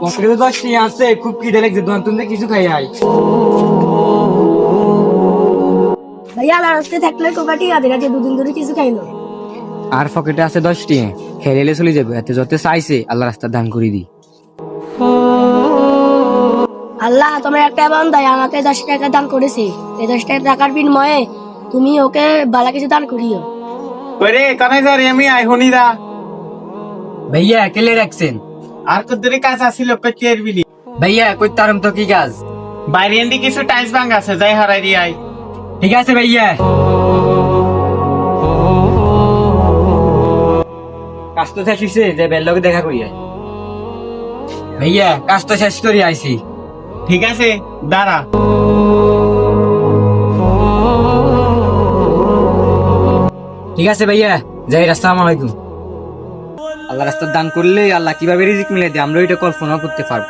পকেটে তো 10 টাকা আছে, খুব খিদে লাগছে, দোকান তুমি কিছু খাই আই। ভাইয়া আমার রাস্তায় থাকলে কোকাটি আছে আজকে দুদিন ধরে কিছু খাইলো। আর পকেটে আছে 10 টাকা, খেলে চলে যাবে, এতে যত চাইছে আল্লাহ রাস্তা দান করে দি। আল্লাহ তোমার একটা বান্দা আমাকে 10 টাকা দান করেছে, এই 10 টাকার বিনিময়ে তুমি ওকে বালা কিছু দান করিও। ওরে কানে যারে আমি আইহনি দা ভাইয়া কেলে রাখছেন? আর কতরে কাজ আছিল কচের বিলি ভাইয়া কই তারম তো কি কাজ? বাইরে এন্দি কিছু টাইলস ভাঙ আছে যাই হারাই দি আই। ঠিক আছে ভাইয়া। কাজ তো শেষ হইছে, যে বেল্লকে দেখা করি আই। ভাইয়া কাজ তো শেষ করি আইছি। ঠিক আছে দাঁড়া। ঠিক আছে ভাইয়া, যাই। আসসালামু আলাইকুম। আল্লাহ রাস্তা দান করলে আল্লাহ কিভাবে রিজিক মিলে দেয় আমরা এটা কল্পনা করতে পারবো।